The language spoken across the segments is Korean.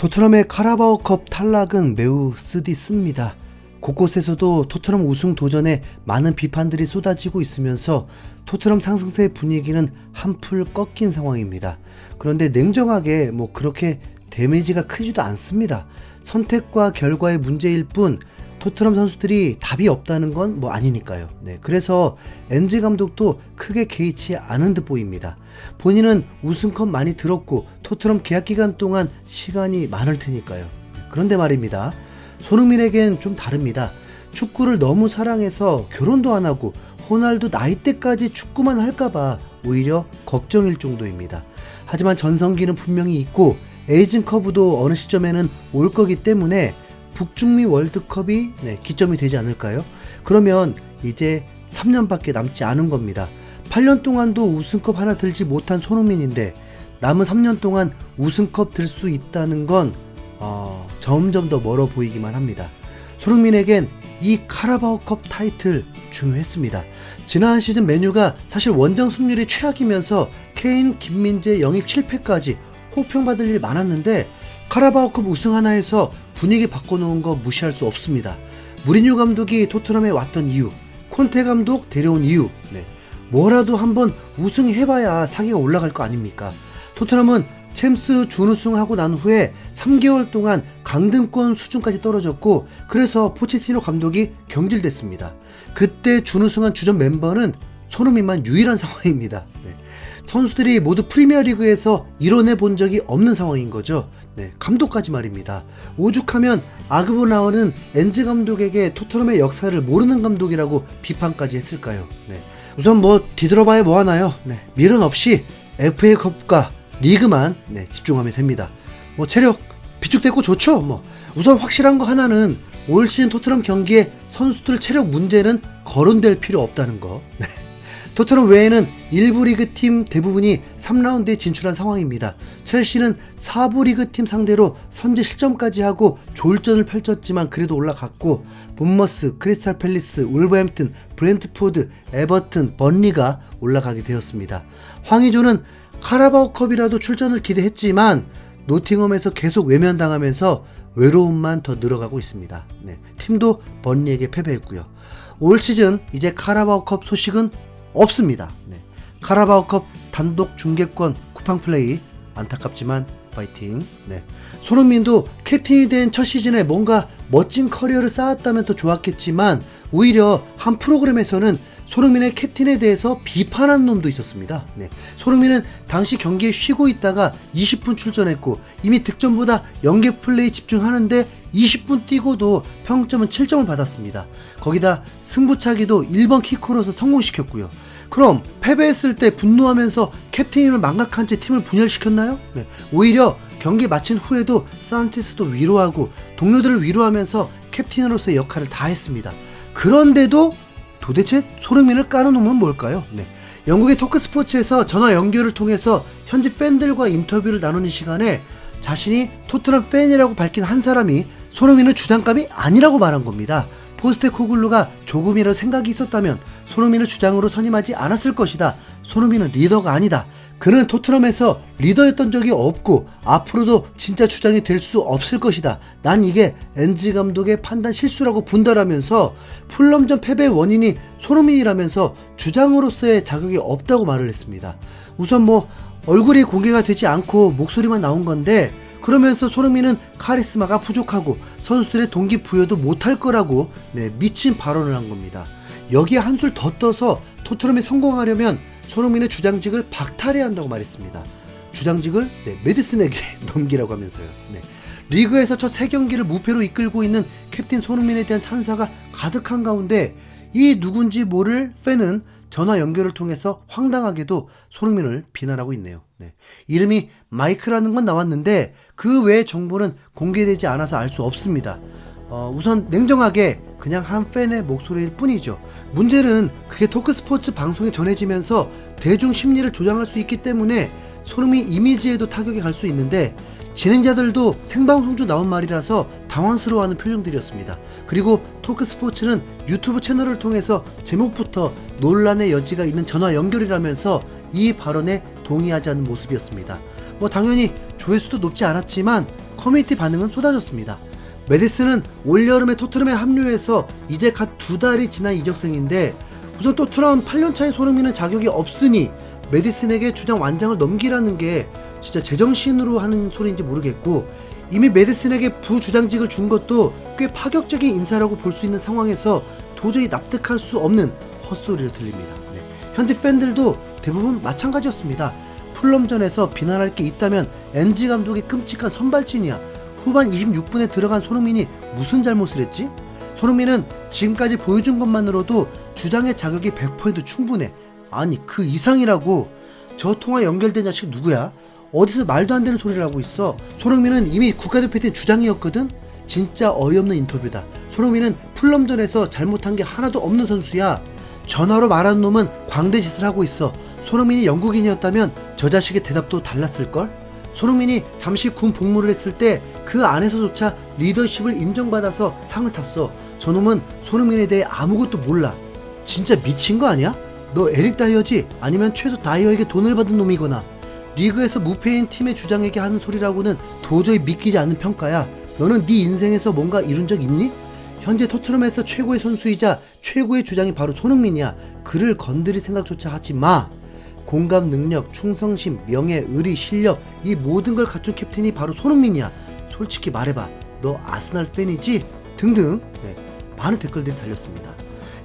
토트넘의 카라바오컵 탈락은 매우 쓰디씁니다. 곳곳에서도 토트넘 우승 도전에 많은 비판들이 쏟아지고 있으면서 토트넘 상승세의 분위기는 한풀 꺾인 상황입니다. 그런데 냉정하게 그렇게 데미지가 크지도 않습니다. 선택과 결과의 문제일 뿐 토트넘 선수들이 답이 없다는 건 아니니까요. 그래서 엔지 감독도 크게 개의치 않은 듯 보입니다. 본인은 우승컵 많이 들었고 토트넘 계약 기간 동안 시간이 많을 테니까요. 그런데 말입니다. 손흥민에겐 좀 다릅니다. 축구를 너무 사랑해서 결혼도 안 하고 호날두 나이 때까지 축구만 할까봐 오히려 걱정일 정도입니다. 하지만 전성기는 분명히 있고 에이징 커브도 어느 시점에는 올 거기 때문에 북중미 월드컵이 기점이 되지 않을까요? 그러면 이제 3년밖에 남지 않은 겁니다. 8년 동안도 우승컵 하나 들지 못한 손흥민인데 남은 3년 동안 우승컵 들 수 있다는 건 점점 더 멀어 보이기만 합니다. 손흥민에겐 이 카라바오컵 타이틀 중요했습니다. 지난 시즌 메뉴가 사실 원정 승률이 최악이면서 케인, 김민재 영입 실패까지 호평받을 일 많았는데 카라바오컵 우승 하나 해서 분위기 바꿔놓은 거 무시할 수 없습니다. 무리뉴 감독이 토트넘에 왔던 이유, 콘테 감독 데려온 이유, 뭐라도 한번 우승해봐야 사기가 올라갈 거 아닙니까? 토트넘은 챔스 준우승하고 난 후에 3개월 동안 강등권 수준까지 떨어졌고 그래서 포체티노 감독이 경질됐습니다. 그때 준우승한 주전 멤버는 손흥민만 유일한 상황입니다. 선수들이 모두 프리미어리그에서 이뤄내 본 적이 없는 상황인 거죠. 감독까지 말입니다. 오죽하면 아그보나워는 엔지 감독에게 토트넘의 역사를 모르는 감독이라고 비판까지 했을까요? 우선 뒤돌아봐야 뭐하나요? 미련 없이 FA컵과 리그만 집중하면 됩니다. 체력 비축됐고 좋죠. 우선 확실한 거 하나는 올 시즌 토트넘 경기에 선수들 체력 문제는 거론될 필요 없다는 거. 토트넘 외에는 일부 리그팀 대부분이 3라운드에 진출한 상황입니다. 첼시는 4부 리그팀 상대로 선제 실점까지 하고 졸전을 펼쳤지만 그래도 올라갔고 본머스, 크리스탈 팰리스, 울버햄튼, 브렌트포드, 에버튼, 번리가 올라가게 되었습니다. 황의조는 카라바오컵이라도 출전을 기대했지만 노팅엄에서 계속 외면당하면서 외로움만 더 늘어가고 있습니다. 팀도 번리에게 패배했고요. 올 시즌 이제 카라바오컵 소식은 없습니다. 카라바오컵 단독 중계권 쿠팡 플레이 안타깝지만 파이팅. 손흥민도 캡틴이 된 첫 시즌에 뭔가 멋진 커리어를 쌓았다면 더 좋았겠지만 오히려 한 프로그램에서는 손흥민의 캡틴에 대해서 비판한 놈도 있었습니다. 손흥민은 당시 경기에 쉬고 있다가 20분 출전했고 이미 득점보다 연계 플레이 집중하는데 20분 뛰고도 평점은 7점을 받았습니다. 거기다 승부차기도 1번 키커로서 성공시켰고요. 그럼 패배했을 때 분노하면서 캡틴임을 망각한 채 팀을 분열시켰나요? 오히려 경기 마친 후에도 산체스도 위로하고 동료들을 위로하면서 캡틴으로서의 역할을 다했습니다. 그런데도 도대체 손흥민을 까는 놈은 뭘까요? 영국의 토크스포츠에서 전화 연결을 통해서 현지 팬들과 인터뷰를 나누는 시간에 자신이 토트넘 팬이라고 밝힌 한 사람이 손흥민은 주장감이 아니라고 말한 겁니다. 포스테코글루가 조금이라도 생각이 있었다면 손흥민을 주장으로 선임하지 않았을 것이다. 손흥민은 리더가 아니다. 그는 토트넘에서 리더였던 적이 없고 앞으로도 진짜 주장이 될 수 없을 것이다. 난 이게 엔지 감독의 판단 실수라고 분달하면서 풀럼전 패배의 원인이 손흥민이라면서 주장으로서의 자격이 없다고 말을 했습니다. 우선 얼굴이 공개가 되지 않고 목소리만 나온 건데 그러면서 손흥민은 카리스마가 부족하고 선수들의 동기부여도 못할 거라고 미친 발언을 한 겁니다. 여기에 한술 더 떠서 토트넘이 성공하려면 손흥민의 주장직을 박탈해야 한다고 말했습니다. 주장직을 메디슨에게 넘기라고 하면서요. 리그에서 첫 3경기를 무패로 이끌고 있는 캡틴 손흥민에 대한 찬사가 가득한 가운데 이 누군지 모를 팬은 전화 연결을 통해서 황당하게도 손흥민을 비난하고 있네요. 이름이 마이크라는 건 나왔는데 그 외의 정보는 공개되지 않아서 알 수 없습니다. 우선 냉정하게 그냥 한 팬의 목소리일 뿐이죠. 문제는 그게 토크스포츠 방송에 전해지면서 대중 심리를 조장할 수 있기 때문에 손흥민 이미지에도 타격이 갈 수 있는데 진행자들도 생방송 중 나온 말이라서 당황스러워하는 표정들이었습니다. 그리고 토크스포츠는 유튜브 채널을 통해서 제목부터 논란의 여지가 있는 전화 연결이라면서 이 발언에 동의하지 않는 모습이었습니다. 당연히 조회수도 높지 않았지만 커뮤니티 반응은 쏟아졌습니다. 메디슨은 올여름에 토트넘에 합류해서 이제 갓 2달이 지난 이적생인데 우선 토트넘 8년차의 손흥민은 자격이 없으니 메디슨에게 주장 완장을 넘기라는 게 진짜 제정신으로 하는 소리인지 모르겠고, 이미 메디슨에게 부주장직을 준 것도 꽤 파격적인 인사라고 볼 수 있는 상황에서 도저히 납득할 수 없는 헛소리로 들립니다. 네. 현지 팬들도 대부분 마찬가지였습니다. 풀럼전에서 비난할 게 있다면 엔지 감독의 끔찍한 선발진이야. 후반 26분에 들어간 손흥민이 무슨 잘못을 했지? 손흥민은 지금까지 보여준 것만으로도 주장의 자격이 100% 충분해. 아니 그 이상이라고. 저 통화 연결된 자식 누구야? 어디서 말도 안 되는 소리를 하고 있어. 손흥민은 이미 국가대표팀 주장이었거든? 진짜 어이없는 인터뷰다. 손흥민은 풀럼전에서 잘못한 게 하나도 없는 선수야. 전화로 말하는 놈은 광대짓을 하고 있어. 손흥민이 영국인이었다면 저 자식의 대답도 달랐을걸? 손흥민이 잠시 군 복무를 했을 때 그 안에서조차 리더십을 인정받아서 상을 탔어. 저놈은 손흥민에 대해 아무것도 몰라. 진짜 미친 거 아니야? 너 에릭 다이어지? 아니면 최소 다이어에게 돈을 받은 놈이거나. 리그에서 무패인 팀의 주장에게 하는 소리라고는 도저히 믿기지 않는 평가야. 너는 네 인생에서 뭔가 이룬 적 있니? 현재 토트넘에서 최고의 선수이자 최고의 주장이 바로 손흥민이야. 그를 건드릴 생각조차 하지 마. 공감 능력, 충성심, 명예, 의리, 실력, 이 모든 걸 갖춘 캡틴이 바로 손흥민이야. 솔직히 말해봐. 너 아스날 팬이지? 등등. 네, 많은 댓글들이 달렸습니다.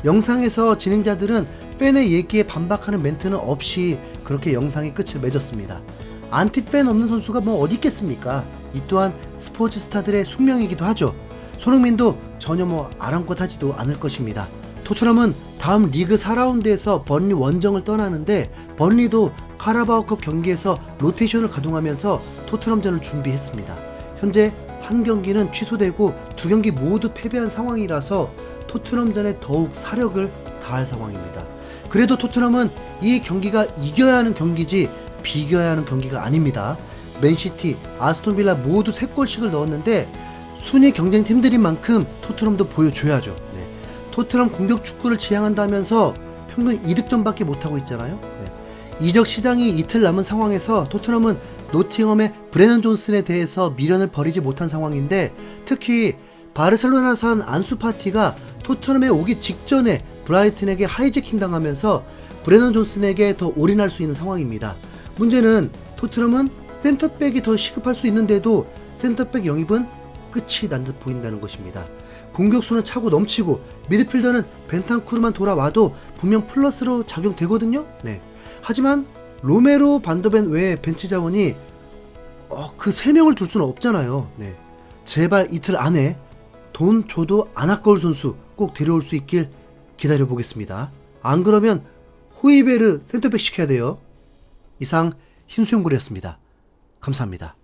영상에서 진행자들은 팬의 얘기에 반박하는 멘트는 없이 그렇게 영상이 끝을 맺었습니다. 안티팬 없는 선수가 뭐 어디 있겠습니까? 이 또한 스포츠 스타들의 숙명이기도 하죠. 손흥민도 전혀 뭐 아랑곳하지도 않을 것입니다. 토트넘은 다음 리그 4라운드에서 번리 원정을 떠나는데, 번리도 카라바오컵 경기에서 로테이션을 가동하면서 토트넘전을 준비했습니다. 현재 한 경기는 취소되고 두 경기 모두 패배한 상황이라서 토트넘전에 더욱 사력을 다할 상황입니다. 그래도 토트넘은 이 경기가 이겨야 하는 경기지 비겨야 하는 경기가 아닙니다. 맨시티, 아스톤빌라 모두 3골씩을 넣었는데 순위 경쟁팀들인 만큼 토트넘도 보여줘야죠. 네. 토트넘 공격 축구를 지향한다면서 평균 2득점밖에 못하고 있잖아요. 네. 이적 시장이 이틀 남은 상황에서 토트넘은 노팅엄의 브레넌 존슨에 대해서 미련을 버리지 못한 상황인데, 특히 바르셀로나산 안수 파티가 토트넘에 오기 직전에 브라이튼에게 하이제킹 당하면서 브레넌 존슨에게 더 올인할 수 있는 상황입니다. 문제는 토트넘은 센터백이 더 시급할 수 있는데도 센터백 영입은 끝이 난 듯 보인다는 것입니다. 공격수는 차고 넘치고 미드필더는 벤탄쿠르만 돌아와도 분명 플러스로 작용되거든요. 네. 하지만 로메로 반더벤 외에 벤치 자원이 그 3명을 둘 수는 없잖아요. 네. 제발 이틀 안에 돈 줘도 안 아까울 선수 꼭 데려올 수 있길 기다려보겠습니다. 안 그러면 호이베르 센터백 시켜야 돼요. 이상 흰수염고리였습니다. 감사합니다.